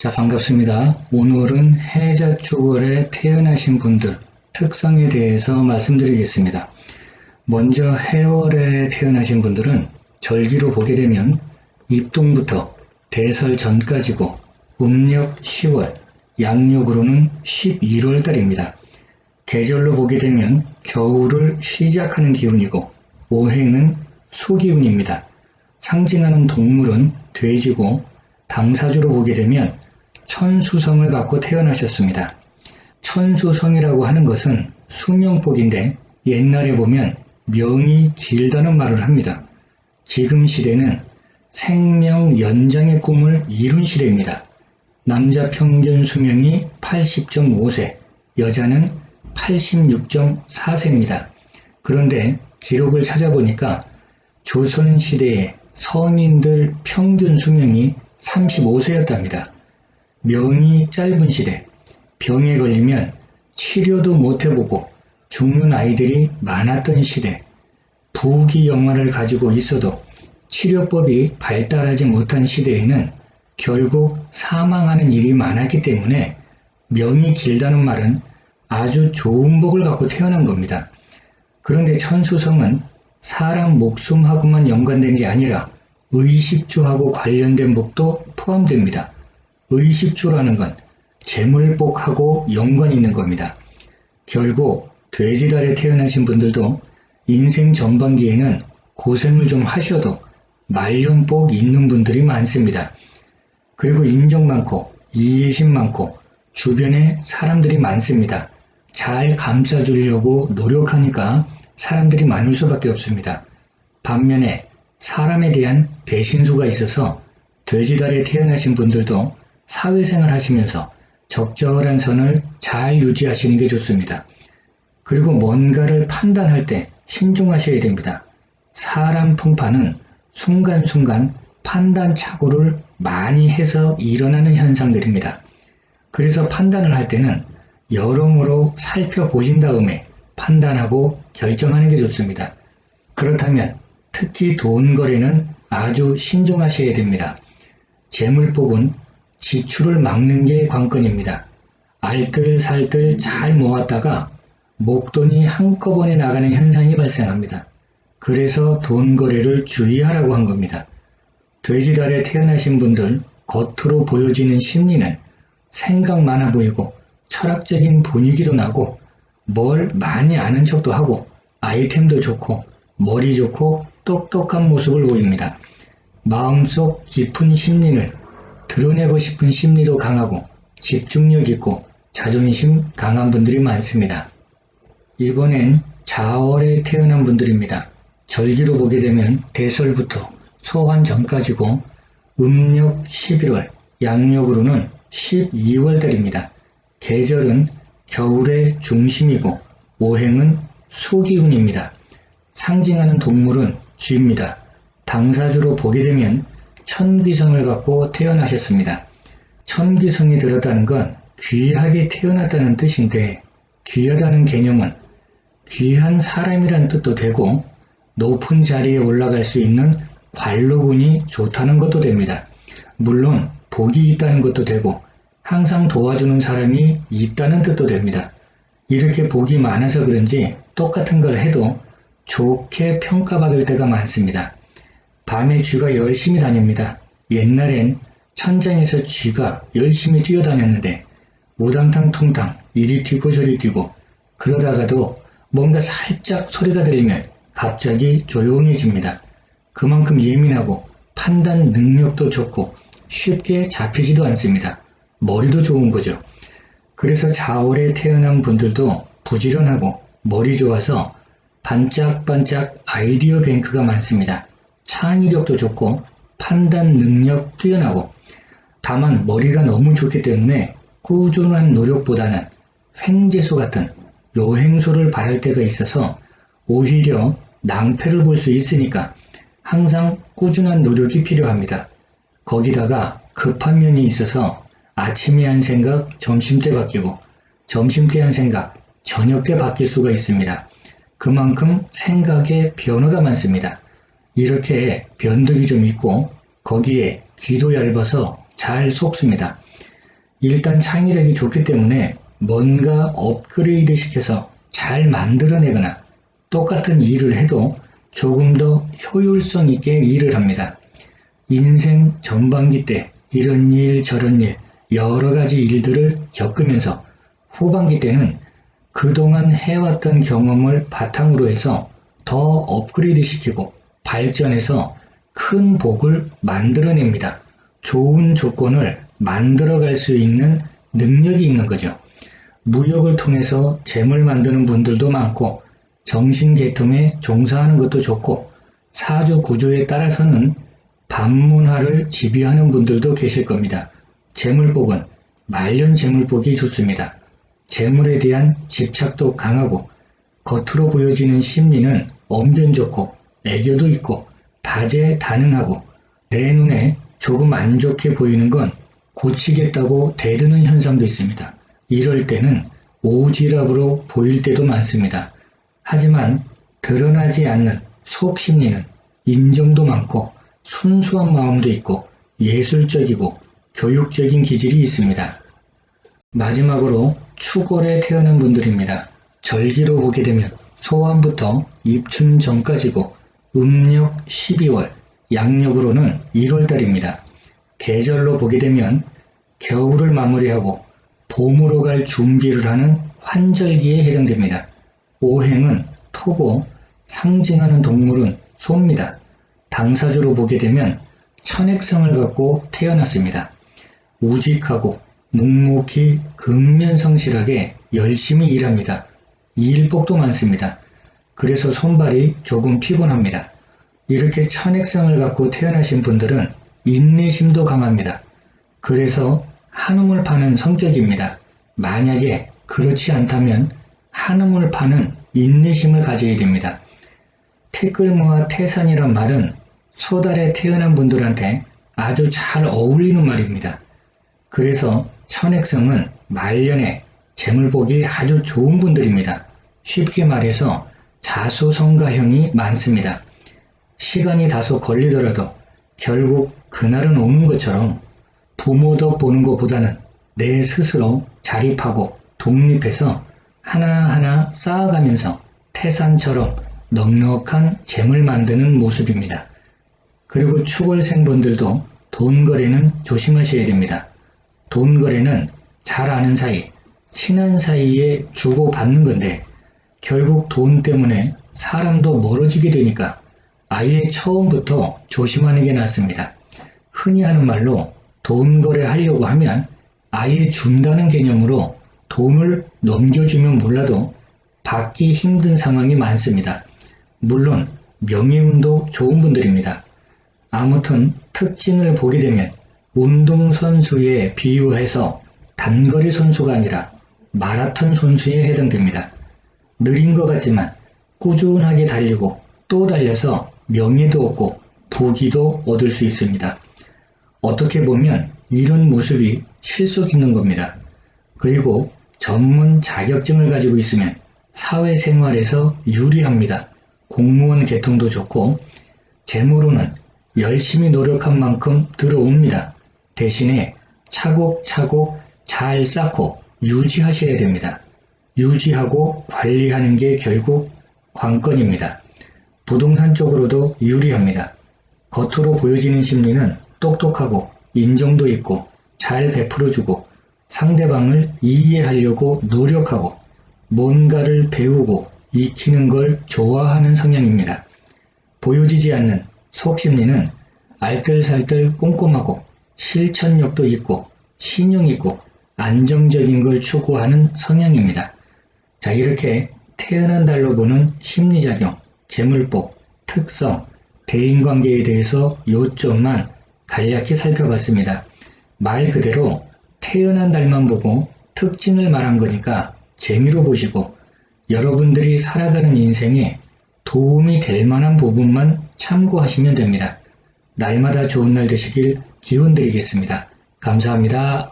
자, 반갑습니다. 오늘은 해자축월에 태어나신 분들 특성에 대해서 말씀드리겠습니다. 먼저 해월에 태어나신 분들은 절기로 보게 되면 입동부터 대설 전까지고 음력 10월, 양력으로는 11월 달입니다. 계절로 보게 되면 겨울을 시작하는 기운이고 오행은 수기운입니다. 상징하는 동물은 돼지고 당사주로 보게 되면 천수성을 갖고 태어나셨습니다. 천수성이라고 하는 것은 수명복인데 옛날에 보면 명이 길다는 말을 합니다. 지금 시대는 생명 연장의 꿈을 이룬 시대입니다. 남자 평균 수명이 80.5세, 여자는 86.4세입니다. 그런데 기록을 찾아보니까 조선시대의 성인들 평균 수명이 35세였답니다. 명이 짧은 시대, 병에 걸리면 치료도 못 해보고 죽는 아이들이 많았던 시대, 부귀영화를 가지고 있어도 치료법이 발달하지 못한 시대에는 결국 사망하는 일이 많았기 때문에 명이 길다는 말은 아주 좋은 복을 갖고 태어난 겁니다. 그런데 천수성은 사람 목숨하고만 연관된 게 아니라 의식주하고 관련된 복도 포함됩니다. 의식주라는 건 재물복하고 연관이 있는 겁니다. 결국 돼지달에 태어나신 분들도 인생 전반기에는 고생을 좀 하셔도 말년복 있는 분들이 많습니다. 그리고 인정 많고 이해심 많고 주변에 사람들이 많습니다. 잘 감싸주려고 노력하니까 사람들이 많을 수밖에 없습니다. 반면에 사람에 대한 배신수가 있어서 돼지달에 태어나신 분들도 사회생활 하시면서 적절한 선을 잘 유지하시는 게 좋습니다. 그리고 뭔가를 판단할 때 신중하셔야 됩니다. 사람 풍파는 순간순간 판단착오를 많이 해서 일어나는 현상들입니다. 그래서 판단을 할 때는 여러모로 살펴보신 다음에 판단하고 결정하는 게 좋습니다. 그렇다면 특히 돈 거래는 아주 신중하셔야 됩니다. 재물복은 지출을 막는 게 관건입니다. 알뜰살뜰 잘 모았다가 목돈이 한꺼번에 나가는 현상이 발생합니다. 그래서 돈 거래를 주의하라고 한 겁니다. 돼지달에 태어나신 분들 겉으로 보여지는 심리는 생각 많아 보이고 철학적인 분위기도 나고 뭘 많이 아는 척도 하고 아이템도 좋고 머리 좋고 똑똑한 모습을 보입니다. 마음속 깊은 심리는 드러내고 싶은 심리도 강하고 집중력 있고 자존심 강한 분들이 많습니다. 이번엔 자월에 태어난 분들입니다. 절기로 보게 되면 대설부터 소환 전까지고 음력 11월, 양력으로는 12월 달입니다. 계절은 겨울의 중심이고 오행은 수기운입니다. 상징하는 동물은 쥐입니다. 당사주로 보게 되면 천귀성을 갖고 태어나셨습니다. 천귀성이 들었다는 건 귀하게 태어났다는 뜻인데 귀하다는 개념은 귀한 사람이란 뜻도 되고 높은 자리에 올라갈 수 있는 관로군이 좋다는 것도 됩니다. 물론 복이 있다는 것도 되고 항상 도와주는 사람이 있다는 뜻도 됩니다. 이렇게 복이 많아서 그런지 똑같은 걸 해도 좋게 평가받을 때가 많습니다. 밤에 쥐가 열심히 다닙니다. 옛날엔 천장에서 쥐가 열심히 뛰어다녔는데 우당탕 퉁탕 이리 뛰고 저리 뛰고 그러다가도 뭔가 살짝 소리가 들리면 갑자기 조용해집니다. 그만큼 예민하고 판단 능력도 좋고 쉽게 잡히지도 않습니다. 머리도 좋은 거죠. 그래서 자월에 태어난 분들도 부지런하고 머리 좋아서 반짝반짝 아이디어 뱅크가 많습니다. 창의력도 좋고 판단 능력 뛰어나고 다만 머리가 너무 좋기 때문에 꾸준한 노력보다는 횡재수 같은 요행수를 바랄 때가 있어서 오히려 낭패를 볼 수 있으니까 항상 꾸준한 노력이 필요합니다. 거기다가 급한 면이 있어서 아침에 한 생각 점심때 바뀌고 점심때 한 생각 저녁때 바뀔 수가 있습니다. 그만큼 생각에 변화가 많습니다. 이렇게 변덕이 좀 있고 거기에 귀도 얇아서 잘 속습니다. 일단 창의력이 좋기 때문에 뭔가 업그레이드 시켜서 잘 만들어내거나 똑같은 일을 해도 조금 더 효율성 있게 일을 합니다. 인생 전반기 때 이런 일 저런 일 여러 가지 일들을 겪으면서 후반기 때는 그동안 해왔던 경험을 바탕으로 해서 더 업그레이드 시키고 발전해서 큰 복을 만들어냅니다. 좋은 조건을 만들어갈 수 있는 능력이 있는 거죠. 무역을 통해서 재물 만드는 분들도 많고 정신계통에 종사하는 것도 좋고 사주 구조에 따라서는 반문화를 지비하는 분들도 계실 겁니다. 재물복은 말년 재물복이 좋습니다. 재물에 대한 집착도 강하고 겉으로 보여지는 심리는 언변 좋고 애교도 있고 다재다능하고 내 눈에 조금 안 좋게 보이는 건 고치겠다고 대드는 현상도 있습니다. 이럴 때는 오지랖으로 보일 때도 많습니다. 하지만 드러나지 않는 속 심리는 인정도 많고 순수한 마음도 있고 예술적이고 교육적인 기질이 있습니다. 마지막으로 축월에 태어난 분들입니다. 절기로 보게 되면 소환부터 입춘 전까지고 음력 12월, 양력으로는 1월달입니다. 계절로 보게 되면 겨울을 마무리하고 봄으로 갈 준비를 하는 환절기에 해당됩니다. 오행은 토고 상징하는 동물은 소입니다. 당사주로 보게 되면 천액성을 갖고 태어났습니다. 우직하고 묵묵히 근면성실하게 열심히 일합니다. 일복도 많습니다. 그래서 손발이 조금 피곤합니다. 이렇게 천액성을 갖고 태어나신 분들은 인내심도 강합니다. 그래서 한움을 파는 성격입니다. 만약에 그렇지 않다면 한움을 파는 인내심을 가져야 됩니다. 태끌모아 태산이란 말은 소달에 태어난 분들한테 아주 잘 어울리는 말입니다. 그래서 천액성은 말년에 재물복이 아주 좋은 분들입니다. 쉽게 말해서 자수성가형이 많습니다. 시간이 다소 걸리더라도 결국 그날은 오는 것처럼 부모 덕 보는 것보다는 내 스스로 자립하고 독립해서 하나하나 쌓아가면서 태산처럼 넉넉한 재물 만드는 모습입니다. 그리고 축월생분들도 돈거래는 조심하셔야 됩니다. 돈거래는 잘 아는 사이, 친한 사이에 주고받는 건데 결국 돈 때문에 사람도 멀어지게 되니까 아예 처음부터 조심하는 게 낫습니다. 흔히 하는 말로 돈 거래하려고 하면 아예 준다는 개념으로 돈을 넘겨주면 몰라도 받기 힘든 상황이 많습니다. 물론 명예운도 좋은 분들입니다. 아무튼 특징을 보게 되면 운동선수에 비유해서 단거리 선수가 아니라 마라톤 선수에 해당됩니다. 느린 것 같지만 꾸준하게 달리고 또 달려서 명예도 얻고 부귀도 얻을 수 있습니다. 어떻게 보면 이런 모습이 실속 있는 겁니다. 그리고 전문 자격증을 가지고 있으면 사회생활에서 유리합니다. 공무원 계통도 좋고 재물로는 열심히 노력한 만큼 들어옵니다. 대신에 차곡차곡 잘 쌓고 유지하셔야 됩니다. 유지하고 관리하는 게 결국 관건입니다. 부동산 쪽으로도 유리합니다. 겉으로 보여지는 심리는 똑똑하고 인정도 있고 잘 베풀어주고 상대방을 이해하려고 노력하고 뭔가를 배우고 익히는 걸 좋아하는 성향입니다. 보여지지 않는 속심리는 알뜰살뜰 꼼꼼하고 실천력도 있고 신용 있고 안정적인 걸 추구하는 성향입니다. 자, 이렇게 태어난 달로 보는 심리작용, 재물복, 특성, 대인관계에 대해서 요점만 간략히 살펴봤습니다. 말 그대로 태어난 달만 보고 특징을 말한 거니까 재미로 보시고 여러분들이 살아가는 인생에 도움이 될 만한 부분만 참고하시면 됩니다. 날마다 좋은 날 되시길 기원 드리겠습니다. 감사합니다.